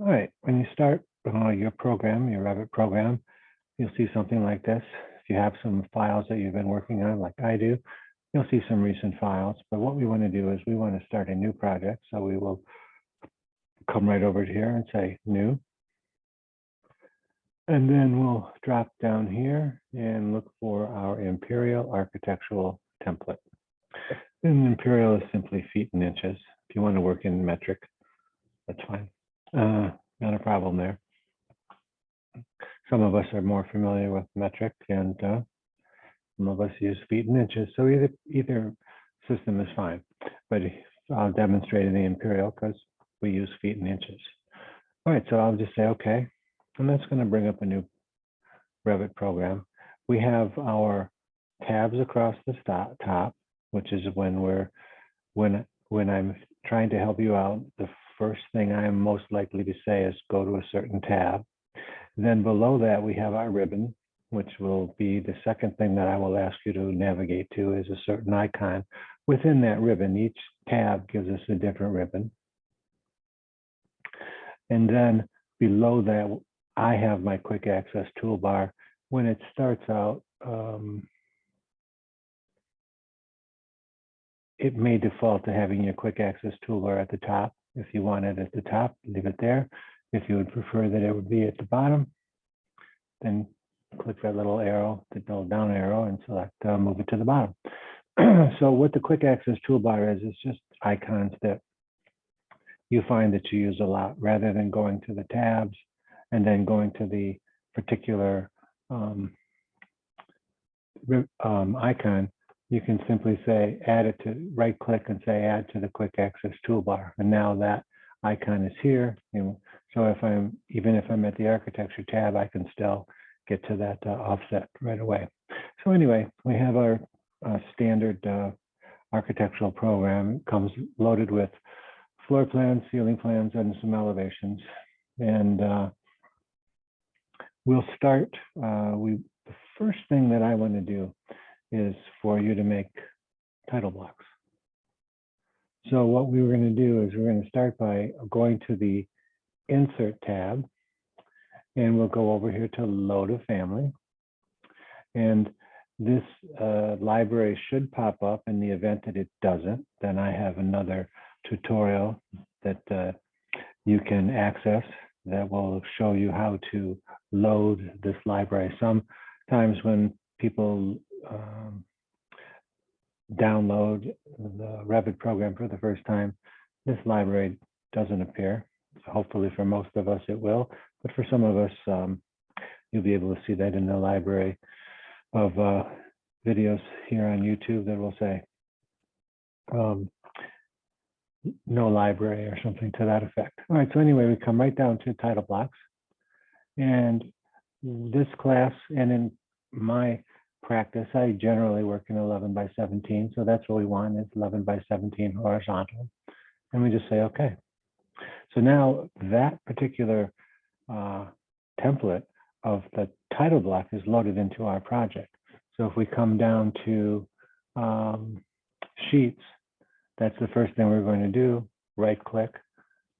All right, when you start your program, your Revit program, you'll see something like this. If you have some files that you've been working on, like I do, you'll see some recent files. But what we want to do is we want to start a new project. So we will come right over here and say new. And then we'll drop down here and look for our imperial architectural template. And imperial is simply feet and inches. If you want to work in metric, that's fine. Not a problem there. Some of us are more familiar with metric, and some of us use feet and inches. So either system is fine, but I'll demonstrate in the imperial because we use feet and inches. All right, so I'll just say okay, and that's going to bring up a new Revit program. We have our tabs across the top, which is when I'm trying to help you out. The first thing I'm most likely to say is go to a certain tab. Then below that, we have our ribbon, which will be the second thing that I will ask you to navigate to is a certain icon. Within that ribbon, each tab gives us a different ribbon. And then below that, I have my quick access toolbar. When it starts out, it may default to having your quick access toolbar at the top. If you want it at the top, leave it there. If you would prefer that it would be at the bottom, then click that little arrow, the little down arrow, and select move it to the bottom. So what the quick access toolbar is, it's just icons that you find that you use a lot, rather than going to the tabs and then going to the particular icon. You can simply say add it to, right click and say add to the quick access toolbar, and now that icon is here. So even if I'm at the architecture tab, I can still get to that offset right away. So anyway, we have our standard architectural program. It comes loaded with floor plans, ceiling plans, and some elevations. And we'll start. The first thing that I want to do is for you to make title blocks. So what we were going to do is we're going to start by going to the Insert tab, and we'll go over here to Load a Family. And this library should pop up. In the event that it doesn't, then I have another tutorial that you can access that will show you how to load this library. Sometimes when people download the Revit program for the first time, this library doesn't appear. Hopefully for most of us it will, but for some of us, you'll be able to see that in the library of videos here on YouTube that will say no library or something to that effect. All right, so anyway, we come right down to title blocks. And this class, and in my practice, I generally work in 11 by 17. So that's what we want, is 11 by 17 horizontal. And we just say, okay. So now that particular template of the title block is loaded into our project. So if we come down to sheets, that's the first thing we're going to do. Right click,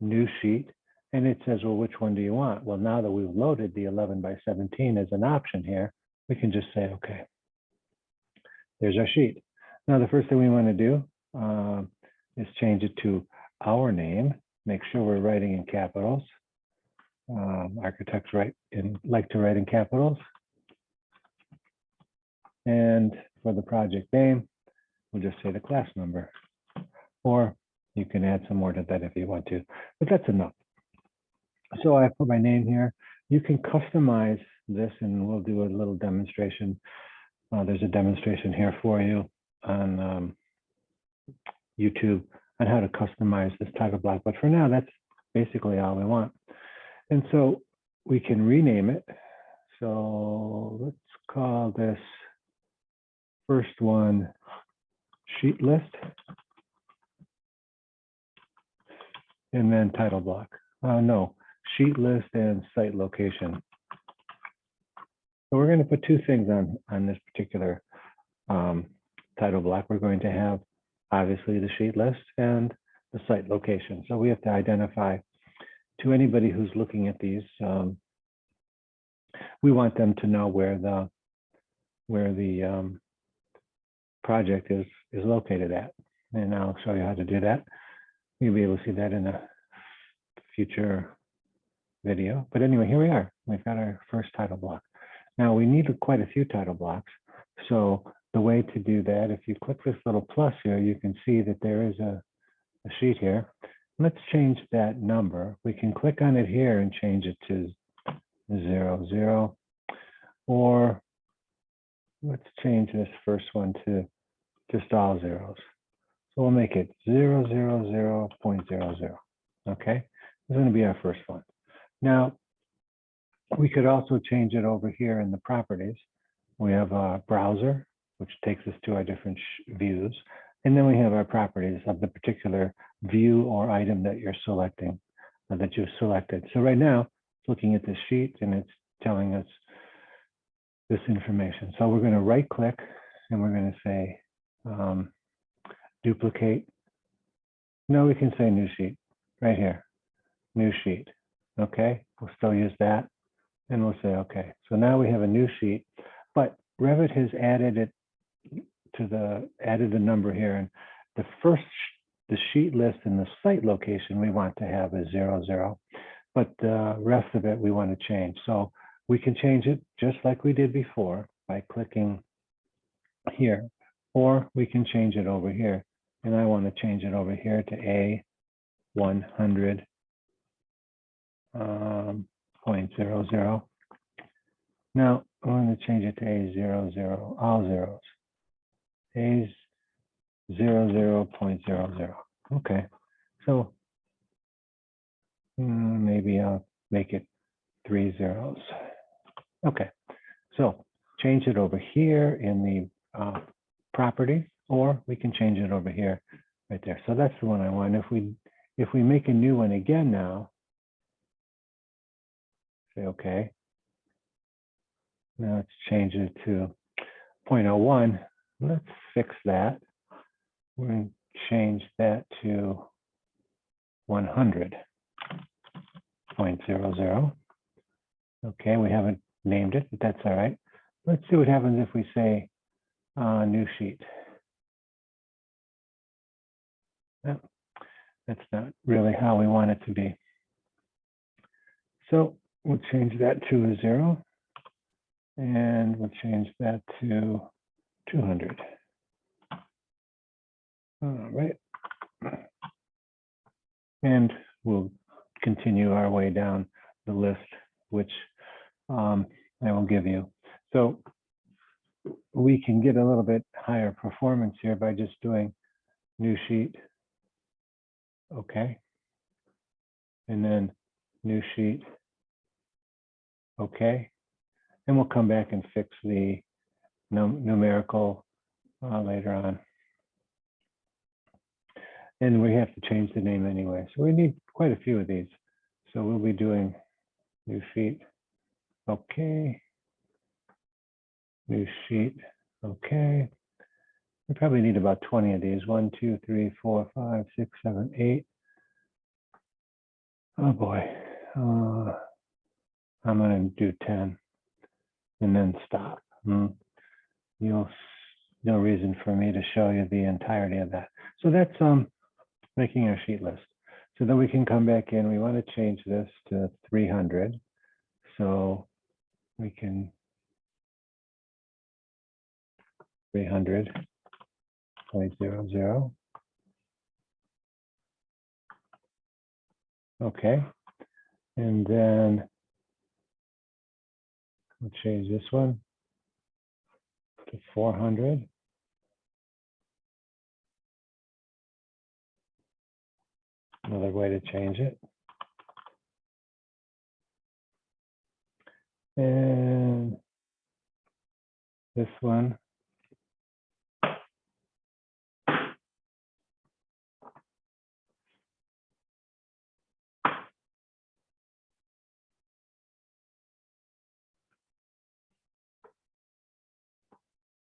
new sheet, and it says, well, which one do you want? Well, now that we've loaded the 11 by 17 as an option here, we can just say, okay, there's our sheet. Now, the first thing we want to do is change it to our name. Make sure we're writing in capitals. Architects like to write in capitals. And for the project name, we'll just say the class number. Or you can add some more to that if you want to, but that's enough. So I put my name here. You can customize this, and we'll do a little demonstration. There's a demonstration here for you on YouTube on how to customize this title block. But for now, that's basically all we want. And so we can rename it. So let's call this first one sheet list, and then title block. No, sheet list and site location. So we're going to put two things on this particular title block. We're going to have obviously the sheet list and the site location. So we have to identify to anybody who's looking at these, we want them to know where the project is located at. And I'll show you how to do that. You'll be able to see that in a future video. But anyway, here we are. We've got our first title block. Now we need quite a few title blocks. So the way to do that, if you click this little plus here, you can see that there is a sheet here. Let's change that number. We can click on it here and change it to 00, or let's change this first one to just all zeros. So we'll make it 000.00. Okay, this is going to be our first one. Now, we could also change it over here in the properties. We have a browser, which takes us to our different views. And then we have our properties of the particular view or item that you're selecting, that you've selected. So right now, it's looking at this sheet and it's telling us this information. So we're going to right click and we're going to say duplicate. No, we can say new sheet right here, new sheet. Okay, we'll still use that and we'll say okay. So now we have a new sheet, but Revit has added it to added the number here, and the sheet list and the site location we want to have is 00, but the rest of it we want to change. So we can change it just like we did before by clicking here, or we can change it over here. And I want to change it over here to A100.00. Now I want to change it to A00, all zeros. A00.00. Okay, so maybe I'll make it 3 zeros. Okay, so change it over here in the property, or we can change it over here right there. So that's the one I want. If we make a new one again now, say okay. Now let's change it to 0.01. Let's fix that. We're going to change that to 100.00. Okay, we haven't named it, but that's all right. Let's see what happens if we say new sheet. No, that's not really how we want it to be. So we'll change that to a 0, and we'll change that to 200. All right. And we'll continue our way down the list, which I will give you. So we can get a little bit higher performance here by just doing new sheet. Okay. And then new sheet. Okay. And we'll come back and fix the numerical later on. And we have to change the name anyway. So we need quite a few of these. So we'll be doing new sheet. Okay. New sheet. Okay. We probably need about 20 of these. 1, 2, 3, 4, 5, 6, 7, 8. Oh boy. I'm going to do 10 and then stop. No reason for me to show you the entirety of that. So that's making our sheet list. So then we can come back in. We want to change this to 300. So we can 300.00. Okay. And then we'll change this one to 400. Another way to change it. And this one.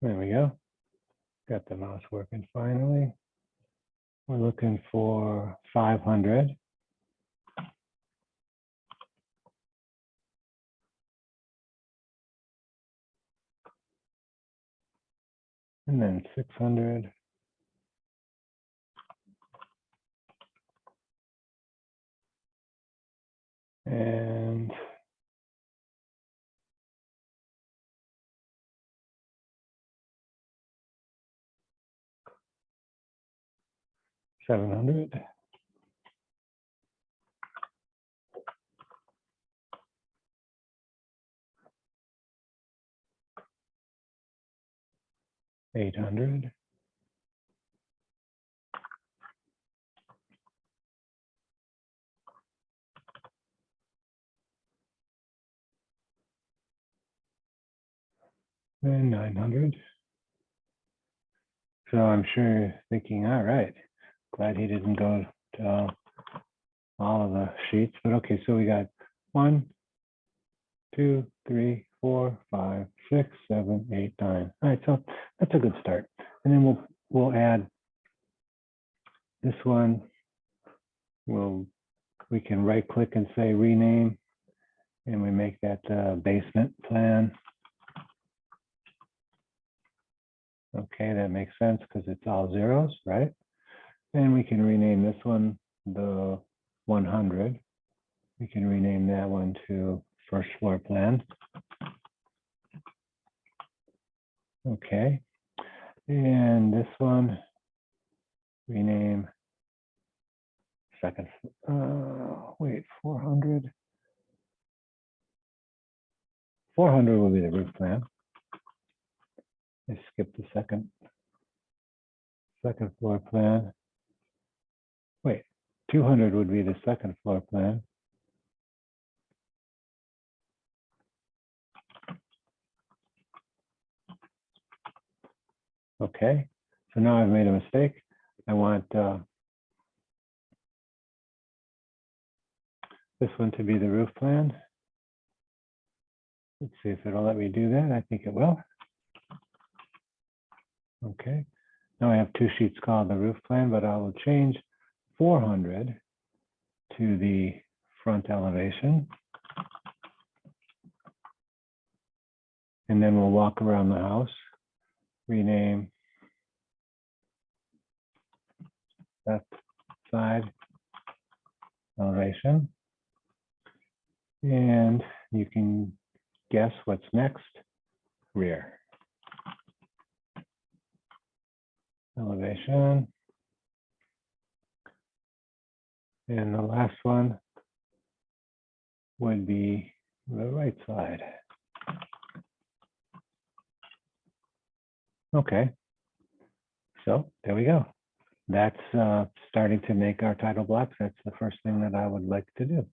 There we go. Got the mouse working finally. We're looking for 500. and then 600. And 700. $800. And 900. So I'm sure you're thinking, all right, glad he didn't go to all of the sheets, but okay, so we got 1, 2, 3, 4, 5, 6, 7, 8, 9. All right, so that's a good start. And then we'll add this one. We can right click and say rename, and we make that basement plan. Okay, that makes sense because it's all zeros, right? And we can rename this one the 100. We can rename that one to first floor plan. Okay, and this one, rename second, wait, 400. 400 will be the roof plan. I skipped the second floor plan. Wait, 200 would be the second floor plan. Okay, so now I've made a mistake. I want this one to be the roof plan. Let's see if it'll let me do that. I think it will. Okay, now I have two sheets called the roof plan, but I will change 400 to the front elevation. And then we'll walk around the house, rename that side elevation. And you can guess what's next, rear elevation. And the last one would be the right side. Okay, so there we go. That's starting to make our title blocks. That's the first thing that I would like to do.